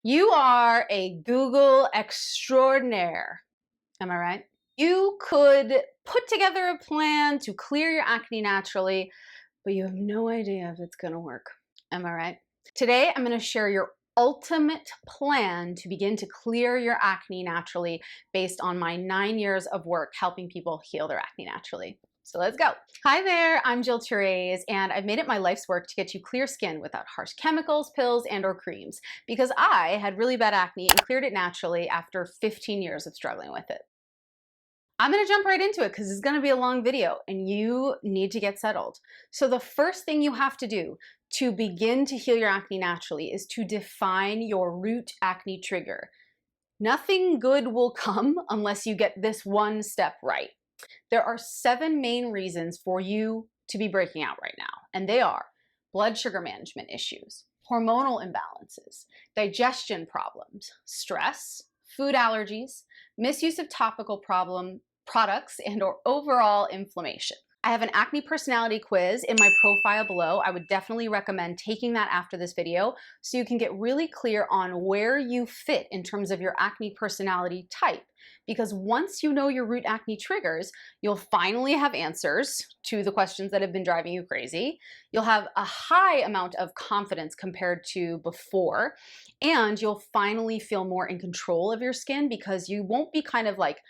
You are a Google extraordinaire. Am I right? You could put together a plan to clear your acne naturally, but you have no idea if it's going to work. Am I right? Today, I'm going to share your ultimate plan to begin to clear your acne naturally based on my 9 years of work helping people heal their acne naturally. So let's go. Hi there, I'm Therese, and I've made it my life's work to get you clear skin without harsh chemicals, pills, and/or creams because I had really bad acne and cleared it naturally after 15 years of struggling with it. I'm gonna jump right into it because it's gonna be a long video and you need to get settled. So the first thing you have to do to begin to heal your acne naturally is to define your root acne trigger. Nothing good will come unless you get this one step right. There are 7 main reasons for you to be breaking out right now, and they are blood sugar management issues, hormonal imbalances, digestion problems, stress, food allergies, misuse of topical products, and/or overall inflammation. I have an acne personality quiz in my profile below. I would definitely recommend taking that after this video so you can get really clear on where you fit in terms of your acne personality type. Because once you know your root acne triggers, you'll finally have answers to the questions that have been driving you crazy. You'll have a high amount of confidence compared to before, and you'll finally feel more in control of your skin because you won't be kind of like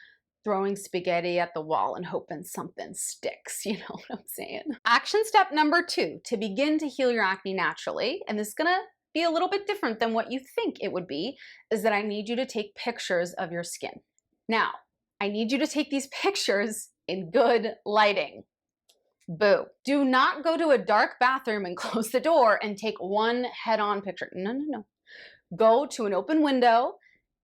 throwing spaghetti at the wall and hoping something sticks, you know what I'm saying? Action step number 2 to begin to heal your acne naturally, and this is gonna be a little bit different than what you think it would be, is that I need you to take pictures of your skin. Now, I need you to take these pictures in good lighting. Boo. Do not go to a dark bathroom and close the door and take one head-on picture. No, no, no. Go to an open window.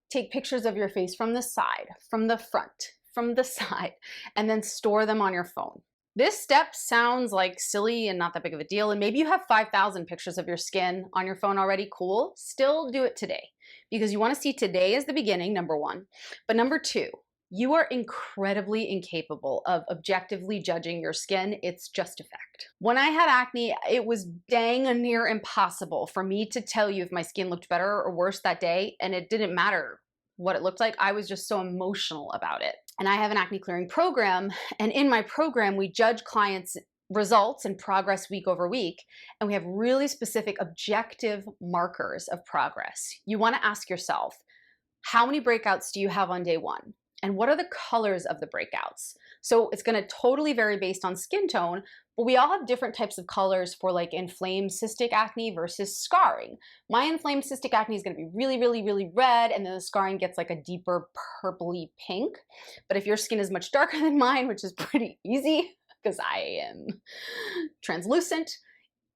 Take pictures of your face from the side, from the front, from the side, and then store them on your phone. This step sounds like silly and not that big of a deal, and maybe you have 5,000 pictures of your skin on your phone already. Cool. Still do it today because you want to see today as the beginning, number 1. But number 2, you are incredibly incapable of objectively judging your skin. It's just a fact. When I had acne, it was dang near impossible for me to tell you if my skin looked better or worse that day, and it didn't matter what it looked like. I was just so emotional about it. And I have an acne clearing program, and in my program, we judge clients' results and progress week over week, and we have really specific objective markers of progress. You want to ask yourself, how many breakouts do you have on day 1? And what are the colors of the breakouts? So it's going to totally vary based on skin tone, but we all have different types of colors for like inflamed cystic acne versus scarring. My inflamed cystic acne is going to be really, really, really red, and then the scarring gets like a deeper purpley pink. But if your skin is much darker than mine, which is pretty easy because I am translucent,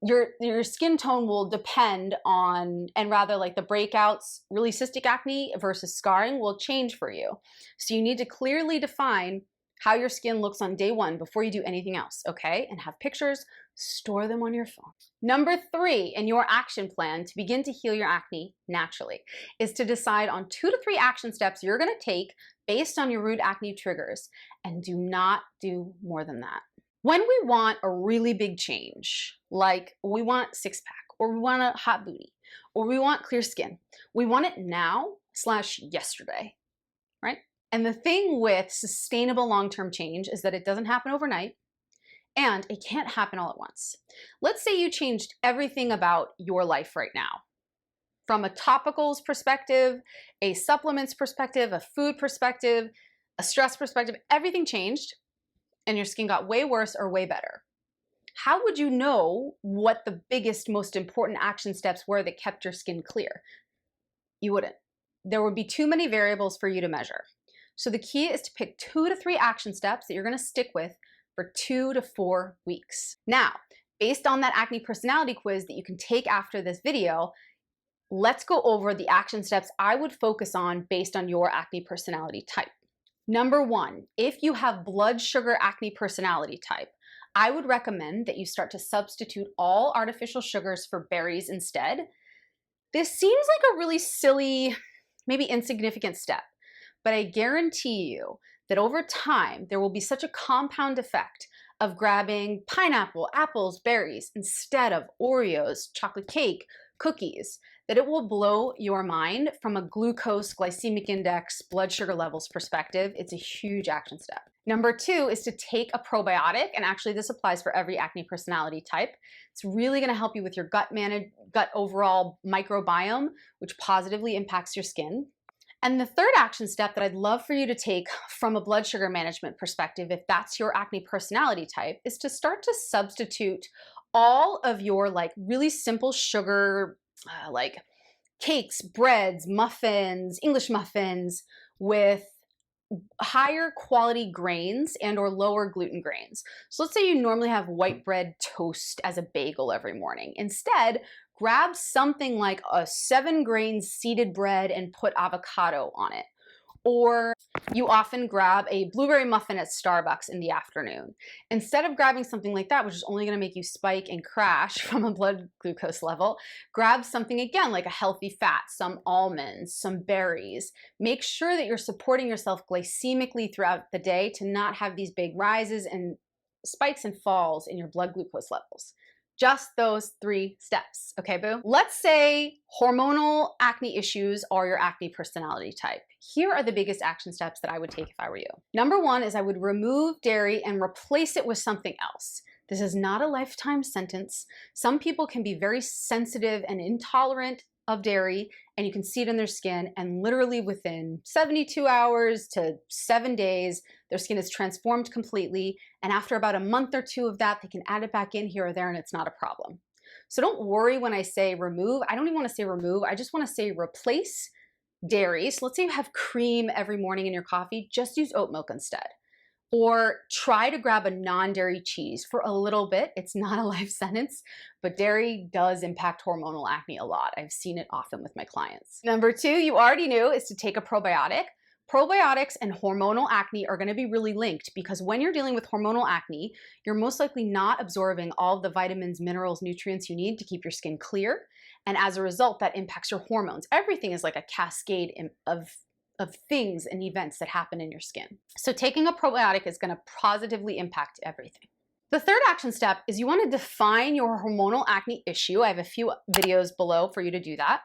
your skin tone will depend on, and rather like the breakouts, really cystic acne versus scarring will change for you. So you need to clearly define how your skin looks on day 1 before you do anything else, okay? And have pictures, store them on your phone. Number 3 in your action plan to begin to heal your acne naturally is to decide on 2 to 3 action steps you're gonna take based on your root acne triggers, and do not do more than that. When we want a really big change, like we want 6-pack, or we want a hot booty, or we want clear skin, we want it now/yesterday, right? And the thing with sustainable long-term change is that it doesn't happen overnight, and it can't happen all at once. Let's say you changed everything about your life right now. From a topicals perspective, a supplements perspective, a food perspective, a stress perspective, everything changed, and your skin got way worse or way better. How would you know what the biggest, most important action steps were that kept your skin clear? You wouldn't. There would be too many variables for you to measure. So the key is to pick 2 to 3 action steps that you're gonna stick with for 2 to 4 weeks. Now, based on that acne personality quiz that you can take after this video, let's go over the action steps I would focus on based on your acne personality type. Number 1, if you have blood sugar acne personality type, I would recommend that you start to substitute all artificial sugars for berries instead. This seems like a really silly, maybe insignificant step, but I guarantee you that over time, there will be such a compound effect of grabbing pineapple, apples, berries, instead of Oreos, chocolate cake, cookies, that it will blow your mind from a glucose, glycemic index, blood sugar levels perspective. It's a huge action step. Number 2 is to take a probiotic, and actually this applies for every acne personality type. It's really gonna help you with your gut overall microbiome, which positively impacts your skin. And the third action step that I'd love for you to take from a blood sugar management perspective, if that's your acne personality type, is to start to substitute all of your like really simple sugar, like cakes, breads, muffins, English muffins, with higher quality grains and or lower gluten grains. So let's say you normally have white bread toast as a bagel every morning. Instead, grab something like a 7-grain seeded bread and put avocado on it. Or you often grab a blueberry muffin at Starbucks in the afternoon. Instead of grabbing something like that, which is only going to make you spike and crash from a blood glucose level, grab something again like a healthy fat, some almonds, some berries. Make sure that you're supporting yourself glycemically throughout the day to not have these big rises and spikes and falls in your blood glucose levels. Just those 3 steps, okay, boo? Let's say hormonal acne issues are your acne personality type. Here are the biggest action steps that I would take if I were you. Number 1 is I would remove dairy and replace it with something else. This is not a lifetime sentence. Some people can be very sensitive and intolerant of dairy, and you can see it in their skin, and literally within 72 hours to 7 days, their skin is transformed completely, and after about a month or 2 of that, they can add it back in here or there, and it's not a problem. So don't worry when I say remove. I don't even want to say remove. I just want to say replace dairy. So let's say you have cream every morning in your coffee, just use oat milk instead. Or try to grab a non-dairy cheese for a little bit. It's not a life sentence, but dairy does impact hormonal acne a lot. I've seen it often with my clients. Number 2, you already knew, is to take a probiotic. Probiotics and hormonal acne are going to be really linked because when you're dealing with hormonal acne, you're most likely not absorbing all of the vitamins, minerals, nutrients you need to keep your skin clear. And as a result, that impacts your hormones. Everything is like a cascade of things and events that happen in your skin. So taking a probiotic is going to positively impact everything. The third action step is you want to define your hormonal acne issue. I have a few videos below for you to do that.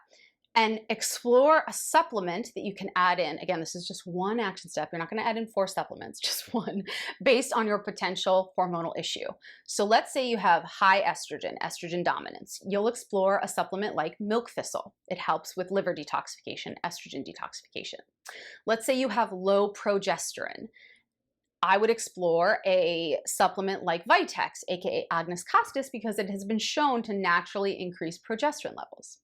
And explore a supplement that you can add in. Again, this is just one action step. You're not going to add in 4 supplements, just one, based on your potential hormonal issue. So let's say you have high estrogen dominance. You'll explore a supplement like milk thistle. It helps with liver detoxification, estrogen detoxification. Let's say you have low progesterone. I would explore a supplement like Vitex, aka Agnus Castus, because it has been shown to naturally increase progesterone levels.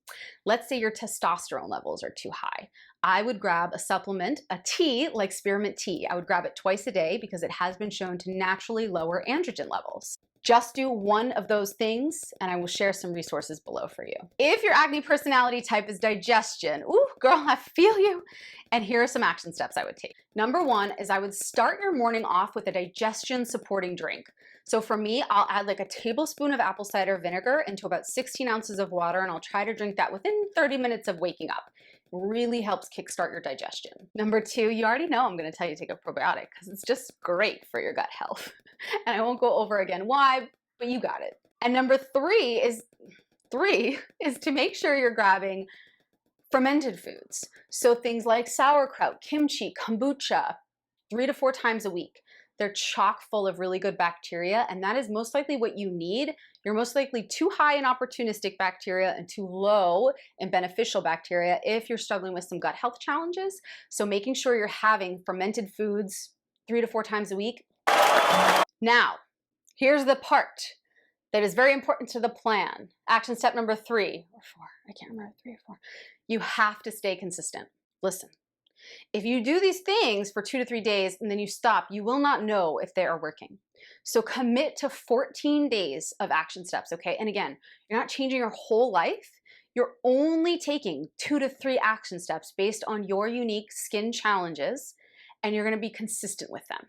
Let's say your testosterone levels are too high. I would grab a supplement, a tea like spearmint tea. I would grab it twice a day because it has been shown to naturally lower androgen levels. Just do one of those things, and I will share some resources below for you. If your acne personality type is digestion, ooh, girl, I feel you. And here are some action steps I would take. Number 1 is I would start your morning off with a digestion supporting drink. So for me, I'll add like a tablespoon of apple cider vinegar into about 16 ounces of water, and I'll try to drink that within 30 minutes of waking up. Really helps kickstart your digestion. Number 2, you already know I'm going to tell you to take a probiotic because it's just great for your gut health. And I won't go over again why, but you got it. And number 3 is to make sure you're grabbing fermented foods. So things like sauerkraut, kimchi, kombucha, 3 to 4 times a week. They're chock full of really good bacteria, and that is most likely what you need. You're most likely too high in opportunistic bacteria and too low in beneficial bacteria if you're struggling with some gut health challenges. So making sure you're having fermented foods 3 to 4 times a week. Now, here's the part that is very important to the plan. Action step number 3 or 4, I can't remember, 3 or 4. You have to stay consistent. Listen, if you do these things for 2 to 3 days and then you stop, you will not know if they are working. So commit to 14 days of action steps, okay? And again, you're not changing your whole life. You're only taking 2 to 3 action steps based on your unique skin challenges, and you're gonna be consistent with them.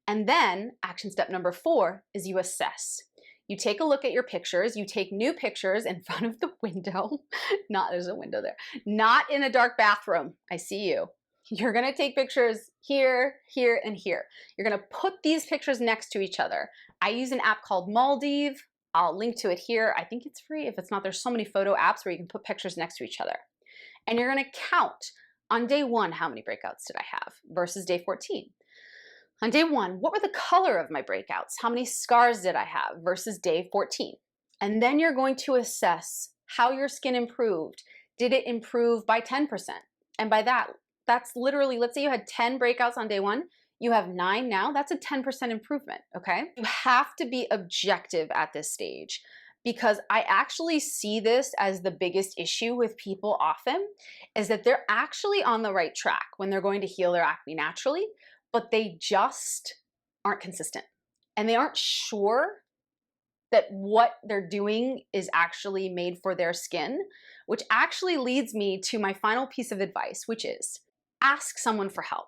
And then action step number 4 is you assess. You take a look at your pictures, you take new pictures in front of the window. There's a window there. Not in a dark bathroom. I see you. You're gonna take pictures here, here, and here. You're gonna put these pictures next to each other. I use an app called Maldive. I'll link to it here. I think it's free. If it's not, there's so many photo apps where you can put pictures next to each other. And you're gonna count on day 1, how many breakouts did I have versus day 14? On day 1, what were the color of my breakouts? How many scars did I have versus day 14? And then you're going to assess how your skin improved. Did it improve by 10%? And by that, that's literally, let's say you had 10 breakouts on day 1, you have 9 now, that's a 10% improvement, okay? You have to be objective at this stage, because I actually see this as the biggest issue with people often, is that they're actually on the right track when they're going to heal their acne naturally, but they just aren't consistent. And they aren't sure that what they're doing is actually made for their skin, which actually leads me to my final piece of advice, which is ask someone for help.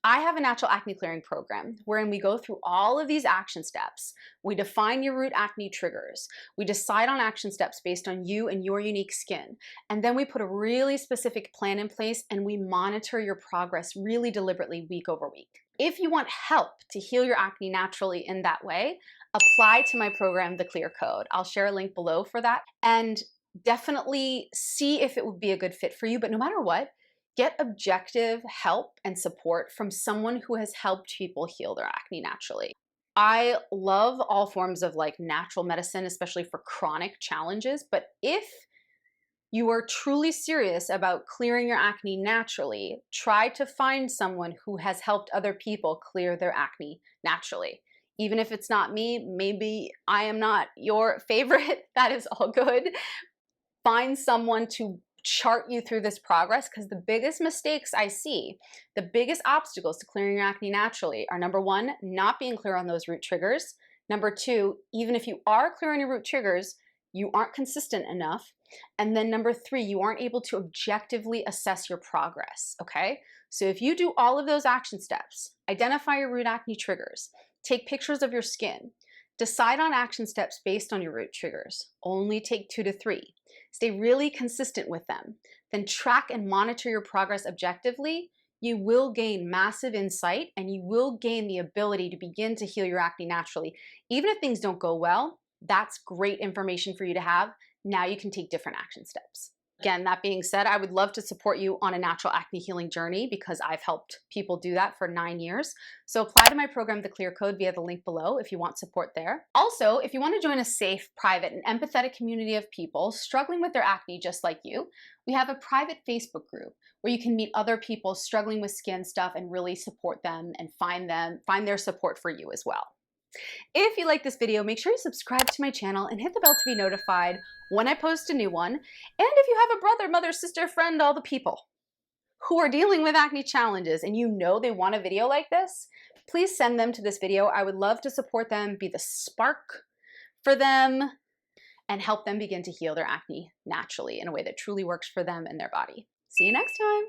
I have a natural acne clearing program wherein we go through all of these action steps. We define your root acne triggers. We decide on action steps based on you and your unique skin. And then we put a really specific plan in place and we monitor your progress really deliberately week over week. If you want help to heal your acne naturally in that way, apply to my program, The Clear Code. I'll share a link below for that, and definitely see if it would be a good fit for you. But no matter what, get objective help and support from someone who has helped people heal their acne naturally. I love all forms of like natural medicine, especially for chronic challenges. But if you are truly serious about clearing your acne naturally, try to find someone who has helped other people clear their acne naturally. Even if it's not me, maybe I am not your favorite, that is all good. Find someone to chart you through this progress, because the biggest mistakes I see, the biggest obstacles to clearing your acne naturally are, number 1, not being clear on those root triggers. Number 2, even if you are clear on your root triggers, you aren't consistent enough. And then number 3, you aren't able to objectively assess your progress, okay? So if you do all of those action steps, identify your root acne triggers, take pictures of your skin, decide on action steps based on your root triggers, only take 2 to 3, stay really consistent with them, then track and monitor your progress objectively, you will gain massive insight and you will gain the ability to begin to heal your acne naturally. Even if things don't go well, that's great information for you to have. Now you can take different action steps. Again, that being said, I would love to support you on a natural acne healing journey, because I've helped people do that for 9 years. So apply to my program, The Clear Code, via the link below if you want support there. Also, if you want to join a safe, private, and empathetic community of people struggling with their acne just like you, we have a private Facebook group where you can meet other people struggling with skin stuff and really support them and find their support for you as well. If you like this video, make sure you subscribe to my channel and hit the bell to be notified when I post a new one. And if you have a brother, mother, sister, friend, all the people who are dealing with acne challenges and you know they want a video like this, please send them to this video. I would love to support them, be the spark for them, and help them begin to heal their acne naturally in a way that truly works for them and their body. See you next time.